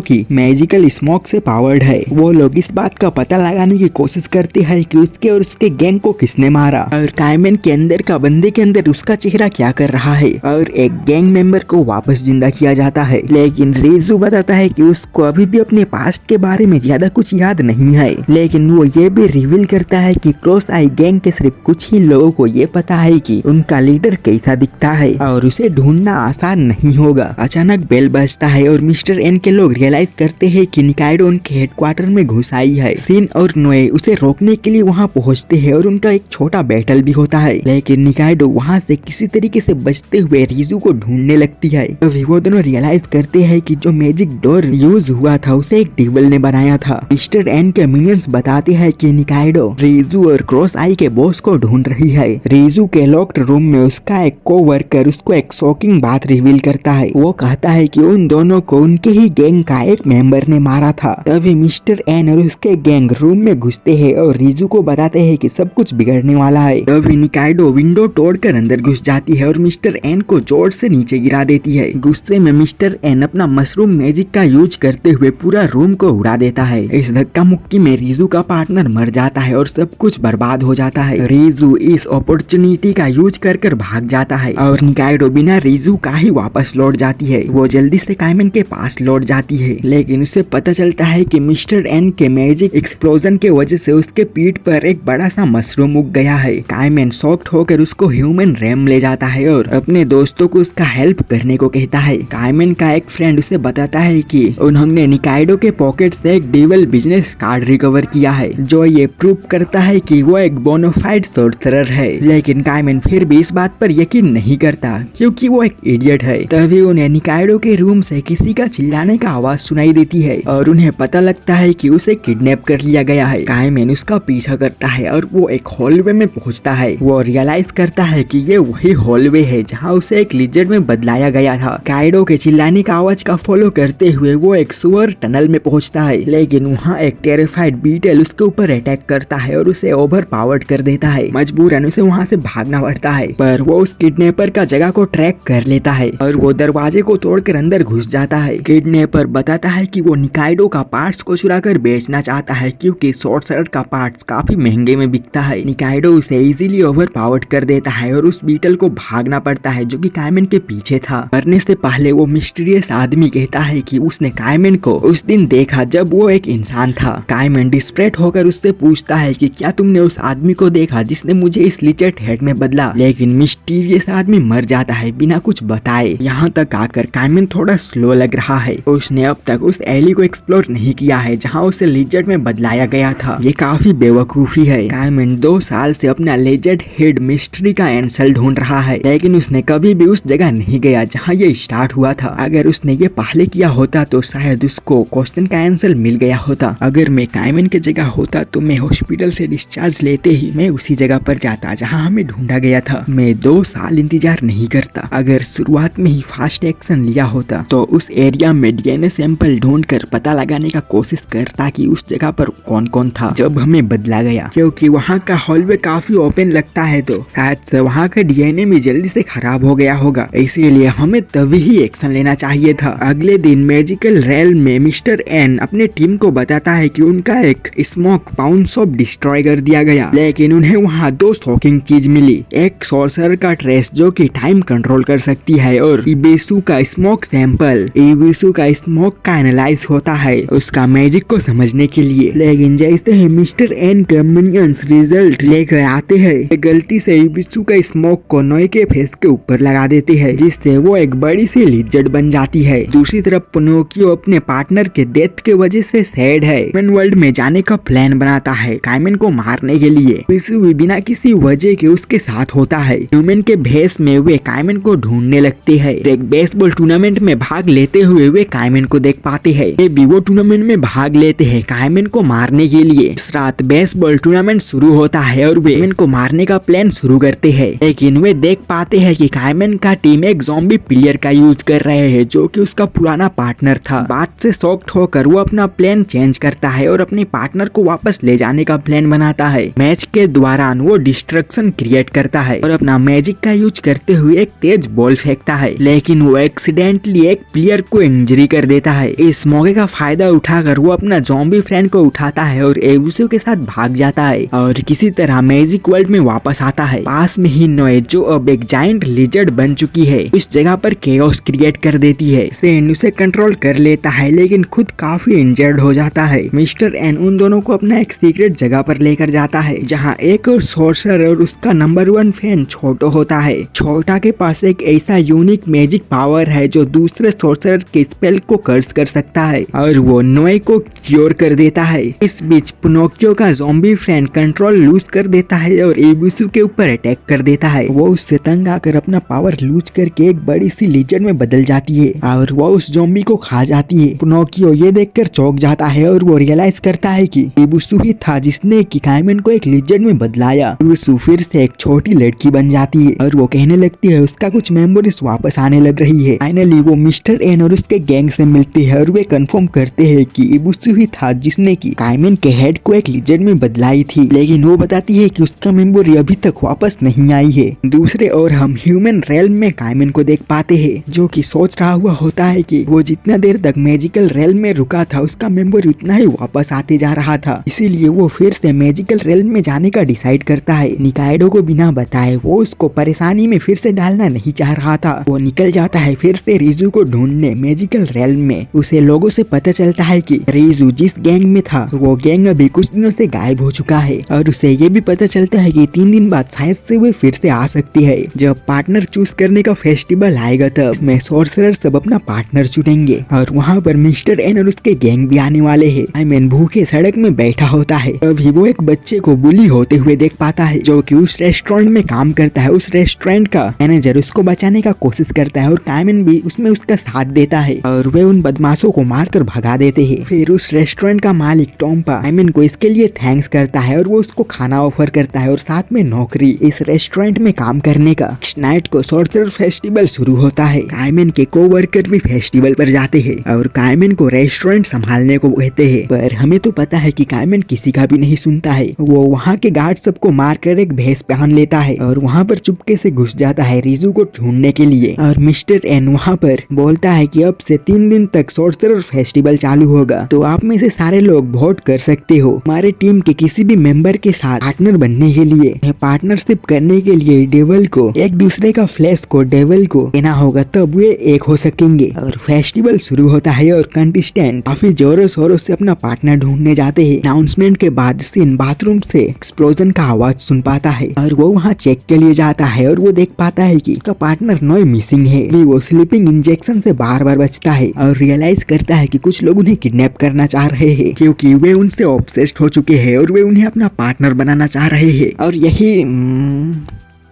कि मैजिकल स्मोक से पावर्ड है। वो लोग इस बात का पता लगाने की कोशिश करते हैं कि उसके और उसके गैंग को किसने मारा और काइमन के अंदर का बंदे के अंदर उसका चेहरा क्या कर रहा है और एक गैंग मेंबर को वापस जिंदा किया जाता है। लेकिन रीजू बताता है कि उसको अभी भी अपने पास्ट के बारे में ज्यादा कुछ याद नहीं है, लेकिन वो ये भी रिवील करता है कि क्रॉस आई गैंग के सिर्फ कुछ ही लोगों को ये पता है कि उनका लीडर कैसा दिखता है और उसे ढूंढना आसान नहीं होगा। अचानक बेल बजता है और मिस्टर एन के लोग रियलाइज करते हैं कि निकाइडो उनके हेडक्वार्टर में घुस आई है। सिन और नोए उसे रोकने के लिए वहाँ पहुँचते हैं और उनका एक छोटा बैटल भी होता है, लेकिन निकाइडो वहाँ से किसी तरीके से बचते हुए रीजू को ढूंढने लगती है। तभी वो दोनों रियलाइज करते हैं कि जो मैजिक डोर यूज हुआ था उसे एक डेविल ने बनाया था। मिस्टर एन के मिनियंस बताते हैं कि निकाइडो रीजू और क्रॉस आई के बॉस को ढूंढ रही है। रीजू के लॉक्ड रूम में उसका एक कोवर्कर उसको एक शॉकिंग बात रिवील करता है। वो कहता है कि उन दोनों को उनके ही गैंग का एक मेंबर ने मारा था। तभी मिस्टर एन और उसके गैंग रूम में घुसते हैं और रीजू को बताते हैं कि सब कुछ बिगड़ने वाला है। तभी निकाइडो विंडो तोड़कर अंदर घुस जाती है और मिस्टर एन को जोर से नीचे गिरा देती है। गुस्से में मिस्टर एन अपना मशरूम मैजिक का यूज करते हुए पूरा रूम को उड़ा देता है। इस धक्का मुक्की में रीजू का पार्टनर मर जाता है और सब कुछ बर्बाद हो जाता है। रीजू इस अपॉर्चुनिटी का यूज कर भाग जाता है और निकाइडो बिना रीजू का ही वापस लौट जाती है। वो जल्दी से काइमन के पास लौट जाती है, लेकिन उसे पता चलता है कि मिस्टर एन के मैजिक एक्सप्लोजन के वजह से उसके पीठ पर एक बड़ा सा मशरूम उग गया है। काइमन शॉक्ड होकर उसको ह्यूमन रैम ले जाता है और अपने दोस्तों को उसका हेल्प करने को कहता है। काइमन का एक फ्रेंड उसे बताता है कि उन्होंने निकाइडो के पॉकेट से एक डेविल बिजनेस कार्ड रिकवर किया है जो ये प्रूव करता है कि वो एक बोनाफाइड सॉर्सरर है। लेकिन काइमन फिर भी इस बात पर यकीन नहीं करता क्योंकि वो एक इडियट है। तभी उन्हें निकाइडो के रूम से किसी का चिल्लाने का आवाज सुनाई देती है और उन्हें पता लगता है कि उसे किडनैप कर लिया गया है। काइमन उसका पीछा करता है और वो एक हॉलवे में पहुंचता है। वो रियलाइज करता है कि ये वही हॉलवे है जहां उसे एक लिजर्ड में बदलाया गया था। काइडो के चिल्लाने का आवाज का फॉलो करते हुए वो एक सुअर टनल में पहुंचता है, लेकिन वहाँ एक टेरिफाइड बीटल उसके ऊपर अटैक करता है और उसे ओवर पावर्ड कर देता है। मजबूरन उसे वहाँ से भागना पड़ता है, पर वो उस किडनैपर का जगह को ट्रैक कर लेता है और वो दरवाजे को तोड़कर अंदर घुस जाता है। किडनैपर बताता है कि वो निकाइडो का पार्ट्स को चुरा कर बेचना चाहता है क्योंकि सोर्सरर का पार्ट्स काफी महंगे में बिकता है। निकाइडो उसे इजीली ओवर पावर्ड कर देता है और उस बीटल को भागना पड़ता है जो कि कायमन के पीछे था। मरने से पहले वो मिस्टीरियस आदमी कहता है कि उसने कायमन को उस दिन देखा जब वो एक इंसान था। कायमन डिस्परेट होकर उससे पूछता है कि क्या तुमने उस आदमी को देखा जिसने मुझे इस लिजर्ड हेड में बदला, लेकिन मिस्टीरियस आदमी मर जाता है बिना कुछ बताए। यहाँ तक आकर कायमन थोड़ा स्लो लग रहा है। उसने अब तक उस एली को एक्सप्लोर नहीं किया है जहाँ उसे लिजर्ड में बदलाया गया था। ये काफी बेवकूफी है। कायमन 2 साल से अपना लिजर्ड हेड मिस्ट्री का आंसर ढूंढ रहा है, लेकिन उसने कभी भी उस जगह नहीं गया जहाँ ये स्टार्ट हुआ था। अगर उसने ये पहले किया होता तो शायद उसको क्वेश्चन का आंसर मिल गया होता। अगर मैं कायमन की जगह होता तो मैं हॉस्पिटल से डिस्चार्ज लेते ही मैं उसी जगह पर जाता जहाँ हमें ढूंढा गया था। मैं 2 साल इंतजार नहीं करता। अगर शुरुआत में ही फास्ट एक्शन लिया होता तो उस एरिया में डीएनए सैंपल ढूंढकर पता लगाने का कोशिश करता कि उस जगह पर कौन कौन था जब हमें बदला गया, क्योंकि वहाँ का हॉलवे काफी ओपन लगता है तो शायद से वहाँ का डीएनए भी जल्दी से खराब हो गया होगा। इसीलिए हमें तभी ही एक्शन लेना चाहिए था। अगले दिन मैजिकल रेल में मिस्टर एन अपने टीम को बताता है कि उनका एक स्मोक पाउंड शॉप डिस्ट्रॉय कर दिया गया, लेकिन उन्हें वहाँ 2 शॉकिंग चीज मिली। एक सोर्सर का ट्रेस जो कि टाइम कंट्रोल कर सकती है और इबेसु का स्मोक सैंपल। इबेसु का स्मोक का एनालाइज होता है उसका मैजिक को समझने के लिए, लेकिन जैसे ही मिस्टर एन के मिनियंस रिजल्ट लेकर आते हैं गलती से इबेसु का स्मोक को नोए के फेस के ऊपर लगा देते हैं, जिससे वो एक बड़ी सी लिजर्ड बन जाती है। दूसरी तरफ पिनोकियो अपने पार्टनर के डेथ के वजह से सैड है। ह्यूमन वर्ल्ड में जाने का प्लान बनाता है कायमन को मारने के लिए। इबेसु भी बिना किसी वजह के उसके साथ होता है। ह्यूमन के भेस में वे कायमन को ढूंढने लगते हैं। एक बेसबॉल टूर्नामेंट में भाग लेते हुए वे कायमन को देख पाते हैं। वे भी वो टूर्नामेंट में भाग लेते हैं कायमन को मारने के लिए। इस रात बेसबॉल टूर्नामेंट शुरू होता है और वे कायमन को मारने का प्लान शुरू करते हैं, लेकिन वे देख पाते हैं कि कायमन का टीम एक ज़ॉम्बी प्लेयर का यूज कर रहे हैं जो कि उसका पुराना पार्टनर था। बात से शॉक्ड होकर वो अपना प्लान चेंज करता है और अपने पार्टनर को वापस ले जाने का प्लान बनाता है। मैच के दौरान वो डिस्ट्रक्शन क्रिएट करता है और अपना मैजिक का यूज करते हुए एक तेज बॉल फेंकता है, लेकिन वो एक्सीडेंटली एक प्लेयर को इंजरी कर देता है। इस मौके का फायदा उठाकर वो अपना ज़ॉम्बी फ्रेंड को उठाता है और एबुसो के साथ भाग जाता है और किसी तरह मैजिक वर्ल्ड में वापस आता है। पास में ही नोए जो अब एक जायंट लिजर्ड बन चुकी है उस जगह पर केओस क्रिएट कर देती है। सेन उसे कंट्रोल कर लेता है लेकिन खुद काफी इंजर्ड हो जाता है। मिस्टर एन उन दोनों को अपना एक सीक्रेट जगह पर लेकर जाता है जहाँ एक और सोर्सर और उसका नंबर 1 फैन छोटो होता है। छोटा के पास एक ऐसा यूनिक मैजिक पावर है जो दूसरे सोर्सर के स्पेल को कर्स कर सकता है और वो नोए को क्योर कर देता है। इस बीच पिनोकियो का ज़ॉम्बी फ्रेंड कंट्रोल लूज कर देता है और एबुसु के ऊपर अटैक कर देता है। वो उससे तंग आकर अपना पावर लूज करके एक बड़ी सी लिजर्ड में बदल जाती है और वो उस ज़ॉम्बी को खा जाती है। पिनोकियो ये देखकर चौंक जाता है और वो रियलाइज करता है कि एबुसु ही था जिसने कि कायमन को एक लिजर्ड में बदलाया। एबुसु फिर से एक छोटी लड़की बन जाती है और वो कहने लगती है उसका कुछ मेमोरीज वापस आने लग रही है। फाइनली वो मिस्टर एन और उसके गैंग से मिलते हैं और वे कंफर्म करते हैं कि एबुसु ही था जिसने कि कायमन के हेड को एक लिजर्ड में बदलाई थी, लेकिन वो बताती है कि उसका मेमोरी अभी तक वापस नहीं आई है। दूसरे ओर हम ह्यूमन रेल्म में कायमन को देख पाते हैं जो कि सोच रहा हुआ होता है कि वो जितना देर तक मैजिकल रेल्म में रुका था उसका मेमोरी उतना ही वापस आते जा रहा था, इसीलिए वो फिर से मैजिकल रेल्म में जाने का डिसाइड करता है। निकाइडो को बिना बताए वो उसको परेशानी में फिर से डालना नहीं चाह रहा था। वो निकल जाता है फिर से रीजू को ढूंढने मैजिकल रेल्म में। उसे लोगों से पता चलता है कि रीजू जिस गैंग में था वो गैंग अभी कुछ दिनों से गायब हो चुका है और उसे ये भी पता चलता है कि 3 दिन बाद शायद से वो फिर से आ सकती है। जब पार्टनर चूज करने का फेस्टिवल आएगा तब इसमें सोर्सरर सब अपना पार्टनर चुनेंगे और वहाँ पर मिस्टर एन और उसके गैंग भी आने वाले हैं। आयमन भूखे सड़क में बैठा होता है तभी वो एक बच्चे को बुली होते हुए देख पाता है जो कि उस रेस्टोरेंट में काम करता है। उस रेस्टोरेंट का मैनेजर उसको बचाने का कोशिश करता है और कायमन भी उसमें उसका साथ देता है और वे उन बदमाशों को मारकर भगा देते हैं। फिर उस रेस्टोरेंट का मालिक टॉम्पा कायमन को इसके लिए थैंक्स करता है और वो उसको खाना खाना ऑफर करता है और साथ में नौकरी इस रेस्टोरेंट में काम करने का। इस नाइट को सॉर्सरर फेस्टिवल शुरू होता है। कायमन के कोवर्कर भी फेस्टिवल पर जाते हैं और कायमन को रेस्टोरेंट संभालने को कहते हैं, पर हमें तो पता है कि कायमन किसी का भी नहीं सुनता है। वो वहाँ के गार्ड सबको मारकर एक भेस पहन लेता है और वहाँ पर चुपके से घुस जाता है रिजू को ढूंढने के लिए। और मिस्टर एन वहाँ पर बोलता है कि अब से 3 दिन तक सॉर्सरर फेस्टिवल चालू होगा, तो आप में से सारे लोग वोट कर सकते हो हमारे टीम के किसी भी मेंबर के साथ पार्टनर बनने के लिए। पार्टनरशिप करने के लिए डेविल को एक दूसरे का फ्लैश को डेविल को देना होगा, तब वे एक हो सकेंगे। और फेस्टिवल शुरू होता है और कंटेस्टेंट काफी जोरों शोरों से अपना पार्टनर ढूंढने जाते हैं। अनाउंसमेंट के बाद सीन बाथरूम से एक्सप्लोजन का आवाज सुन पाता है और वो वहाँ चेक के लिए जाता है और वो देख पाता है कि उसका पार्टनर नॉय मिसिंग है। वो स्लीपिंग इंजेक्शन से बार बार बचता है और रियलाइज करता है कि कुछ लोग उन्हें किडनैप करना चाह रहे हैं, क्योंकि वे उनसे ऑब्सेस्ड हो चुके हैं और वे उन्हें अपना पार्टनर बनाना चाह रहे हैं। और यही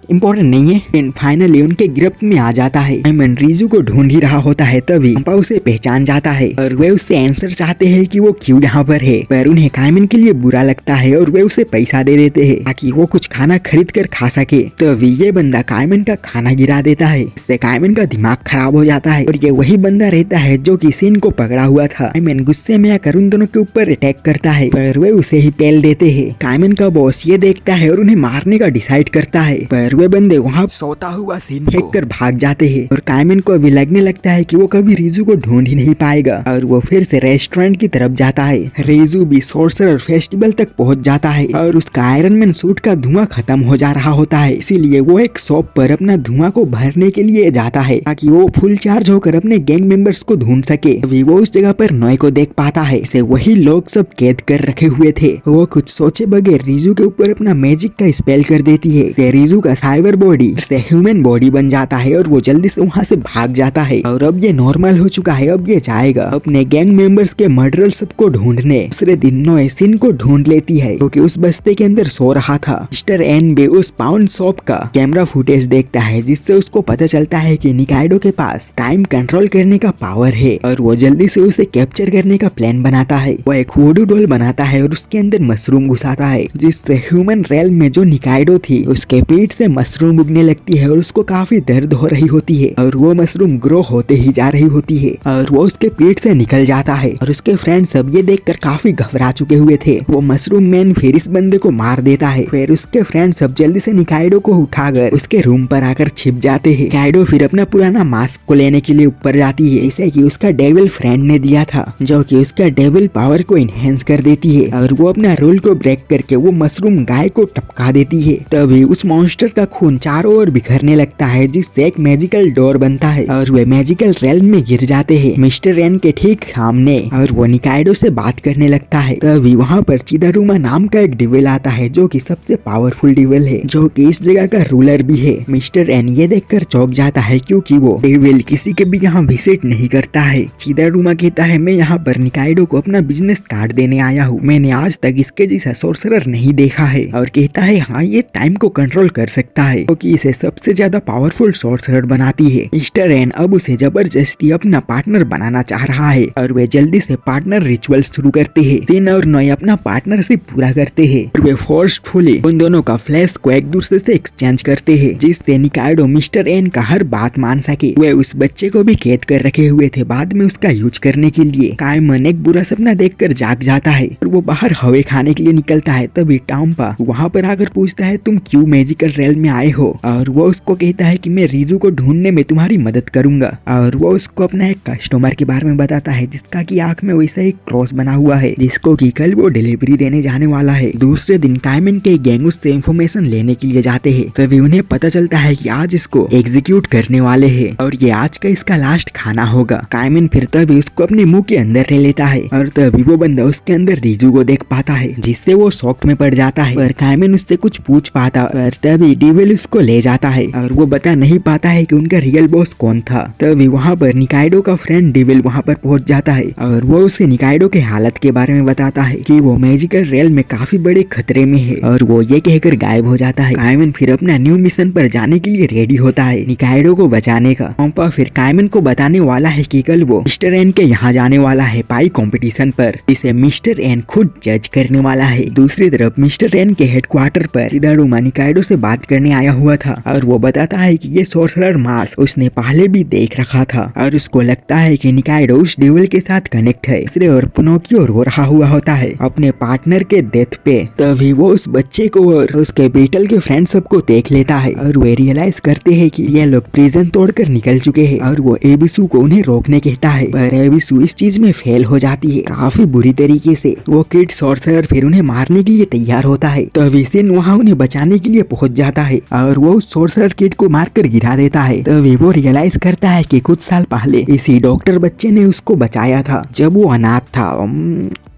इम्पोर्टेंट नहीं है। एंड फाइनली उनके गिरफ्त में आ जाता है। साइमन रिजू को ढूंढ ही रहा होता है, तभी चंपा उसे पहचान जाता है और वे उससे आंसर चाहते हैं कि वो क्यों यहाँ पर है, पर उन्हें कायमन के लिए बुरा लगता है और वे उसे पैसा दे देते हैं ताकि वो कुछ खाना खरीद कर खा सके। तभी ये बंदा कायमन का खाना गिरा देता है, इससे कायमन का दिमाग खराब हो जाता है और ये वही बंदा रहता है जो कि सीन को पकड़ा हुआ था। कायमन गुस्से में आकर उन दोनों के ऊपर अटैक करता है, पर वे उसे ही पेल देते हैं। कायमन का बॉस ये देखता है और उन्हें मारने का डिसाइड करता है, पर वे बंदे वहाँ सोता हुआ सीन फेंक कर भाग जाते हैं और कायमन को अभी लगने लगता है कि वो कभी रिजू को ढूंढ ही नहीं पाएगा और वो फिर से रेस्टोरेंट की तरफ जाता है। रिजू भी सॉर्सरर फेस्टिवल तक पहुंच जाता है और उसका आयरन मैन सूट का धुआं खत्म हो जा रहा होता है, इसीलिए वो एक शॉप पर अपना धुआं को भरने के लिए जाता है ताकि वो फुल चार्ज होकर अपने गैंग मेंबर्स को ढूंढ सके। अभी वो उस जगह पर नॉय को देख पाता है, इसे वही लोग सब कैद कर रखे हुए थे। वो कुछ सोचे बगैर रिजू के ऊपर अपना मैजिक का स्पेल कर देती है। रिजू का साइबर बॉडी से ह्यूमन बॉडी बन जाता है और वो जल्दी से वहाँ से भाग जाता है और अब ये नॉर्मल हो चुका है। अब ये जाएगा अपने गैंग मेंबर्स के मर्डरर सबको ढूंढने। दूसरे दिन नॉय सिन को ढूंढ लेती है क्योंकि उस बस्ते के अंदर सो रहा था। मिस्टर एन भी उस पाउंड शॉप का कैमरा फुटेज देखता है, जिससे उसको पता चलता है कि निकाइडो के पास टाइम कंट्रोल करने का पावर है और वो जल्दी से उसे कैप्चर करने का प्लान बनाता है। वो एक वुडू डॉल बनाता है और उसके अंदर मशरूम घुसाता है, जिससे ह्यूमन रेल में जो निकाइडो थी उसके पेट से मशरूम उगने लगती है और उसको काफी दर्द हो रही होती है और वो मशरूम ग्रो होते ही जा रही होती है और वो उसके पेट से निकल जाता है। और उसके फ्रेंड्स सब ये देखकर काफी घबरा चुके हुए थे। वो मशरूम मैन फिर इस बंदे को मार देता है। फिर उसके फ्रेंड्स सब जल्दी से निकाइडो को उठाकर उसके रूम पर आकर छिप जाते हैं। निकाइडो फिर अपना पुराना मास्क को लेने के लिए ऊपर जाती है, जिसे कि उसका डेविल फ्रेंड ने दिया था, जो कि उसका डेविल पावर को इनहेंस कर देती है और वो अपना रूल को ब्रेक करके वो मशरूम गाय को टपका देती है। तभी उस मॉन्स्टर का खून चारों ओर बिखरने लगता है, जिससे एक मैजिकल डोर बनता है और वे मैजिकल रेल्म में गिर जाते हैं मिस्टर एन के ठीक सामने और वो निकाइडो से बात करने लगता है। तभी वहाँ पर चिदारुमा नाम का एक डेविल आता है, जो कि सबसे पावरफुल डेविल है, जो कि इस जगह का रूलर भी है। मिस्टर एन ये देखकर चौंक जाता है क्योंकि वो डेविल किसी के भी यहाँ विजिट नहीं करता है। चिदारुमा कहता है, मैं यहाँ पर निकाइडो को अपना बिजनेस कार्ड देने आया हूँ, मैंने आज तक इसके जैसा सोर्सरर नहीं देखा है। और कहता है हाँ, ये टाइम को कंट्रोल कर सकता है क्योंकि इसे सबसे ज्यादा पावरफुल सोर्सरर बनाती है। मिस्टर एन अब उसे जबरदस्ती अपना पार्टनर बनाना चाह रहा है और वे जल्दी से पार्टनर रिचुअल शुरू करते हैं। सिन और नॉय अपना पार्टनरशिप पूरा करते हैं और वे फोर्सफुली उन दोनों का फ्लैश को एक दूसरे से एक्सचेंज करते हैं, जिससे निकाइडो मिस्टर एन का हर बात मान सके। वे उस बच्चे को भी कैद कर रखे हुए थे बाद में उसका यूज करने के लिए। कायमन एक बुरा सपना देखकर जाग जाता है और वो बाहर हवे खाने के लिए निकलता है। तभी टाम्पा वहाँ पर आकर पूछता है, तुम क्यों मैजिकल रेल में आए हो? और वो उसको कहता है कि मैं रिजू को ढूंढने में तुम्हारी मदद करूंगा। और वो उसको अपना एक कस्टमर के बारे में बताता है, जिसका की आंख में वैसा एक क्रॉस बना हुआ है, जिसको की कल वो डिलीवरी देने जाने वाला है। दूसरे दिन कायमन के गैंग उससे इंफॉर्मेशन लेने के लिए जाते हैं। तभी उन्हें पता चलता है कि आज इसको एग्जीक्यूट करने वाले हैं और ये आज का इसका लास्ट खाना होगा। कायमन फिर तभी उसको अपने मुंह के अंदर ले लेता है और तभी वो बंदा उसके अंदर रिजू को देख पाता है, जिससे वो शॉक में पड़ जाता है। पर कायमन उससे कुछ पूछ पाता और तभी डेविल उसको ले जाता है और वो बता नहीं पाता है कि उनका रियल बॉस कौन था। तभी वहाँ पर निकाइडो का फ्रेंड डेविल वहाँ पर पहुँच जाता है और वो उसे निकाइडो के हालत के बारे में बताता है कि वो मैजिकल रेल में काफी बड़े खतरे में है और वो ये कहकर गायब हो जाता है। काइमन फिर अपना न्यू मिशन पर जाने के लिए रेडी होता है निकाइडो को बचाने का। ओम्पा फिर काइमन को बताने वाला है कि कल वो मिस्टर एन के यहाँ जाने वाला है पाई कंपटीशन पर, इसे मिस्टर एन खुद जज करने वाला है। दूसरी तरफ मिस्टर एन के हेडक्वार्टर पर शिदारुमा निकाइडो से बात करने आया हुआ था और वो बताता है कि ये सोर्सरर मास्क उसने पहले भी देख रखा था और उसको लगता है कि निकाइडो उस डेविल के साथ कनेक्ट है। दूसरे और पिनोकियो रो रहा हुआ होता है अपने पार्टनर के डेथ पे। तभी वो उस बच्चे को और उसके बीटल के फ्रेंड सबको देख लेता है और वे रियलाइज करते हैं कि ये लोग प्रिजन तोड़कर निकल चुके हैं और वो एबिसु को उन्हें रोकने कहता है, पर एबिसु इस चीज में फेल हो जाती है काफी बुरी तरीके से। वो किड सॉर्सरर फिर उन्हें मारने के लिए तैयार होता है, तभी सिन वहाँ उन्हें बचाने के लिए पहुंच जाता है और वो उस सॉर्सरर किड को मारकर गिरा देता है। तभी वो रियलाइज करता है कि कुछ साल पहले इसी डॉक्टर बच्चे ने उसको बचाया था जब वो अनाथ था।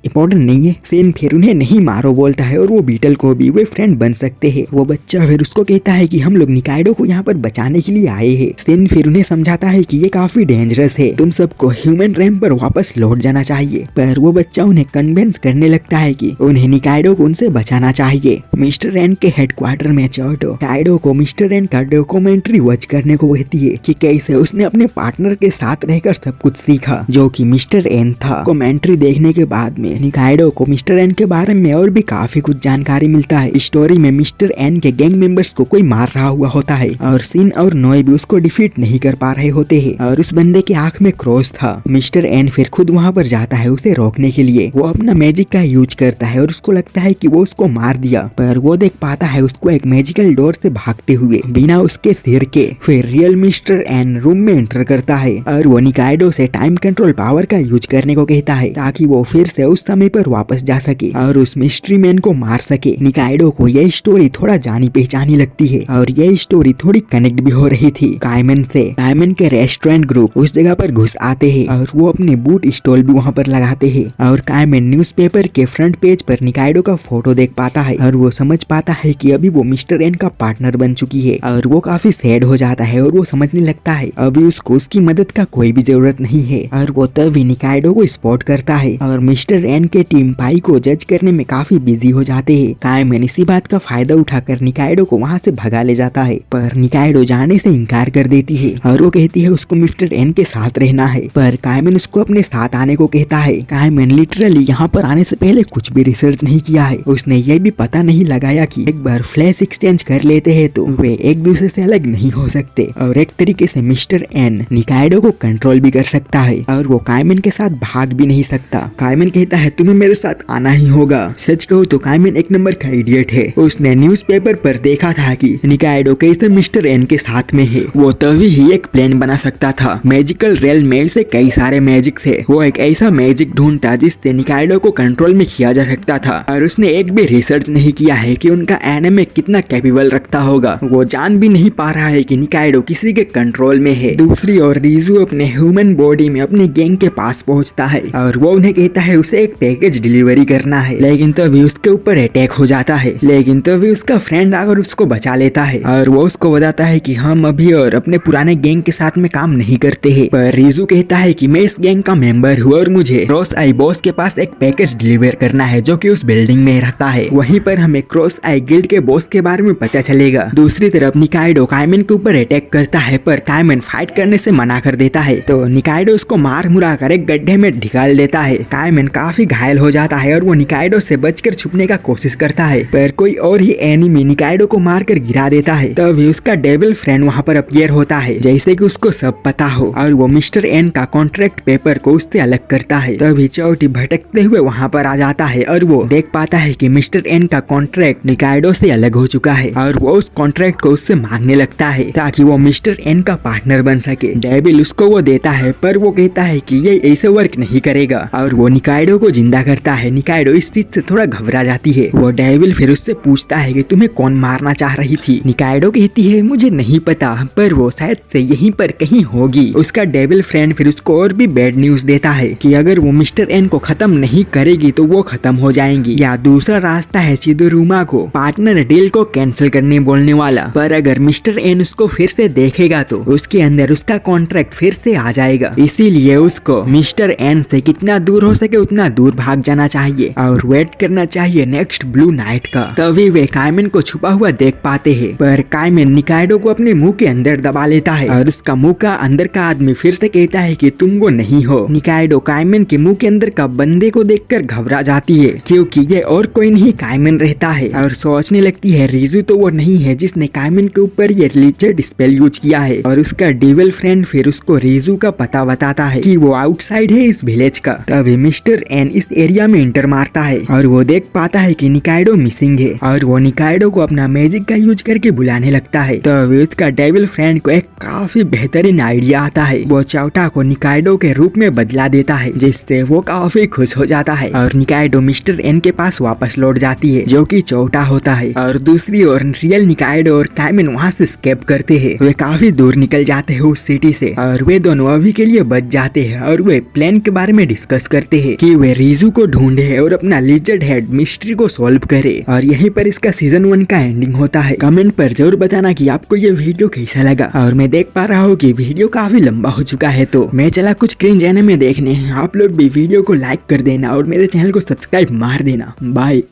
इम्पोर्टेंट नहीं है। सेन फिर उन्हें नहीं मारो बोलता है और वो बीटल को भी वे फ्रेंड बन सकते हैं। वो बच्चा फिर उसको कहता है कि हम लोग निकाइडो को यहाँ पर बचाने के लिए आए हैं। सेन फिर उन्हें समझाता है कि ये काफी डेंजरस है, तुम सबको ह्यूमन रैम पर वापस लौट जाना चाहिए। पर वो बच्चा उन्हें कन्विंस करने लगता है कि उन्हें निकाइडो को उनसे बचाना चाहिए। मिस्टर एन के हेडक्वार्टर में चोटो निकाइडो को मिस्टर एन का डॉक्यूमेंट्री वॉच करने को कहती है कि कैसे उसने अपने पार्टनर के साथ रहकर सब कुछ सीखा जो कि मिस्टर एन था। कमेंट्री देखने के बाद में निकाइडो को मिस्टर एन के बारे में और भी काफी कुछ जानकारी मिलता है। स्टोरी में मिस्टर एन के गैंग मेंबर्स को कोई मार रहा हुआ होता है और सिन और नोए भी उसको डिफीट नहीं कर पा रहे होते हैं और उस बंदे की आंख में क्रॉस था। मिस्टर एन फिर खुद वहाँ पर जाता है उसे रोकने के लिए। वो अपना मैजिक का यूज करता है और उसको लगता है कि वो उसको मार दिया, पर वो देख पाता है उसको एक मैजिकल डोर से भागते हुए बिना उसके सिर के। फिर रियल मिस्टर एन रूम में एंटर करता है और वो निकाइडो से टाइम कंट्रोल पावर का यूज करने को कहता है ताकि वो फिर से उस समय पर वापस जा सके और उस मिस्ट्री मैन को मार सके। निकाइडो को यह स्टोरी थोड़ा जानी पहचानी लगती है और यह स्टोरी थोड़ी कनेक्ट भी हो रही थी काइमन से। काइमन के रेस्टोरेंट ग्रुप उस जगह पर घुस आते हैं और वो अपने बूट स्टॉल भी वहाँ पर लगाते हैं और काइमन न्यूज़पेपर के फ्रंट पेज पर निकाइडो का फोटो देख पाता है और वो समझ पाता है कि अभी वो मिस्टर एन का पार्टनर बन चुकी है और वो काफी सैड हो जाता है और वो समझने लगता है अभी उसको उसकी मदद का कोई भी जरूरत नहीं है। और वो तभी निकाइडो को स्पॉट करता है और मिस्टर एन के टीम पाई को जज करने में काफी बिजी हो जाते हैं। काइमन इसी बात का फायदा उठाकर निकाइडो को वहाँ से भगा ले जाता है, पर निकाइडो जाने से इनकार कर देती है और वो कहती है उसको मिस्टर एन के साथ रहना है, पर काइमन उसको अपने साथ आने को कहता है। काइमन लिटरली यहाँ पर आने से पहले कुछ भी रिसर्च नहीं किया है, उसने ये भी पता नहीं लगाया कि एक बार फ्लैश एक्सचेंज कर लेते हैं तो वे एक दूसरे से अलग नहीं हो सकते और एक तरीके से मिस्टर एन निकाइडो को कंट्रोल भी कर सकता है और वो काइमन के साथ भाग भी नहीं सकता। काइमन कहता है तुम्हें मेरे साथ आना ही होगा। सच कहूँ तो काइमन एक नंबर का इडियट है। उसने न्यूज़पेपर पर देखा था कि निकाइडो कैसे मिस्टर एन के साथ में है। वो तभी ही एक प्लान बना सकता था। मैजिकल रेल में से कई सारे मैजिक से वो एक ऐसा मैजिक ढूंढता जिससे निकाइडो को कंट्रोल में किया जा सकता था और उसने एक भी रिसर्च नहीं किया है कि उनका एनिमे कितना कैपेबल रखता होगा। वो जान भी नहीं पा रहा है कि निकाइडो किसी के कंट्रोल में है। दूसरी ओर रीजू अपने ह्यूमन बॉडी में अपने गैंग के पास पहुंचता है और वो उन्हें कहता है उसे एक पैकेज डिलीवरी करना है, लेकिन तभी उसके ऊपर अटैक हो जाता है। लेकिन तभी उसका फ्रेंड आकर उसको बचा लेता है और वो उसको बताता है कि हम अभी और अपने पुराने गैंग के साथ में काम नहीं करते हैं। पर रीजू कहता है कि मैं इस गैंग का मेंबर हूँ और मुझे क्रॉस आई बॉस के पास एक पैकेज डिलीवर करना है जो कि उस बिल्डिंग में रहता है। वहीं पर हमें क्रॉस आई गिल्ड के बॉस के बारे में पता चलेगा। दूसरी तरफ निकाइडो काइमन के ऊपर अटैक करता है, पर काइमन फाइट करने से मना कर देता है तो निकाइडो उसको मार मुरा कर एक गड्ढे में ढिकाल देता है। काइमन काफी घायल हो जाता है और वो निकाइडो से बचकर छुपने का कोशिश करता है, पर कोई और ही एनिमी निकाइडो को मारकर गिरा देता है। तभी उसका डेविल फ्रेंड वहाँ पर अपीयर होता है जैसे कि उसको सब पता हो और वो मिस्टर एन का कॉन्ट्रैक्ट पेपर को उससे अलग करता है। तभी चौटी भटकते हुए वहाँ पर आ जाता है और वो देख पाता है कि मिस्टर एन का कॉन्ट्रैक्ट निकाइडो से अलग हो चुका है और वो उस कॉन्ट्रैक्ट को उससे मांगने लगता है ताकि वो मिस्टर एन का पार्टनर बन सके। डेविल उसको वो देता है, पर वो कहता है कि ये ऐसे वर्क नहीं करेगा और वो निकाइडो को को जिंदा करता है। निकाइडो इस चीज से थोड़ा घबरा जाती है। वो डेविल फिर उससे पूछता है कि तुम्हें कौन मारना चाह रही थी। निकाइडो कहती है मुझे नहीं पता, पर वो शायद से यहीं पर कहीं होगी। उसका डेविल फ्रेंड फिर उसको और भी बैड न्यूज देता है कि अगर वो मिस्टर एन को खत्म नहीं करेगी तो वो खत्म हो जाएंगी। या दूसरा रास्ता है चिदोरुमा को पार्टनर डील को कैंसिल करने बोलने वाला, पर अगर मिस्टर एन उसको फिर से देखेगा तो उसके अंदर उसका कॉन्ट्रैक्ट फिर से आ जाएगा। इसीलिए उसको मिस्टर एन से कितना दूर हो सके उतना दूर भाग जाना चाहिए और वेट करना चाहिए नेक्स्ट ब्लू नाइट का। तभी वे काइमन को छुपा हुआ देख पाते हैं, पर काइमन निकाइडो को अपने मुंह के अंदर दबा लेता है और उसका मुंह का अंदर का आदमी फिर से कहता है कि तुम वो नहीं हो। निकाइडो काइमन के मुंह के अंदर का बंदे को देखकर घबरा जाती है, क्योंकि ये और कोई नहीं काइमन रहता है, और सोचने लगती है रिजू तो वो नहीं है जिसने काइमन के ऊपर ये लिजर्ड स्पेल यूज किया है। और उसका डेविल फ्रेंड फिर उसको रिजू का पता बताता है कि वो आउटसाइड है इस विलेज का। तभी मिस्टर एन इस एरिया में इंटर मारता है और वो देख पाता है कि निकाइडो मिसिंग है, और वो निकाइडो को अपना मैजिक का यूज करके बुलाने लगता है। तभी उसका डेविल फ्रेंड को एक काफी बेहतरीन आइडिया आता है। वो चौटा को निकाइडो के रूप में बदला देता है, जिससे वो काफी खुश हो जाता है और निकाइडो मिस्टर एन के पास वापस लौट जाती है, जो कि चौटा होता है। और दूसरी ओर रियल निकाइडो और काइमन वहाँ से स्केप करते हैं। वे काफी दूर निकल जाते हैं उस सिटी से, और वे दोनों अभी के लिए बच जाते हैं। और वे प्लान के बारे में डिस्कस करते हैं कि वे रिजू को ढूंढे और अपना लिजर्ड हेड मिस्ट्री को सॉल्व करे। और यहीं पर इसका सीजन 1 का एंडिंग होता है। कमेंट पर जरूर बताना कि आपको ये वीडियो कैसा लगा। और मैं देख पा रहा हूँ कि वीडियो काफी लंबा हो चुका है, तो मैं चला कुछ क्रिंज एनिमे देखने। आप लोग भी वीडियो को लाइक कर देना और मेरे चैनल को सब्सक्राइब मार देना। बाय।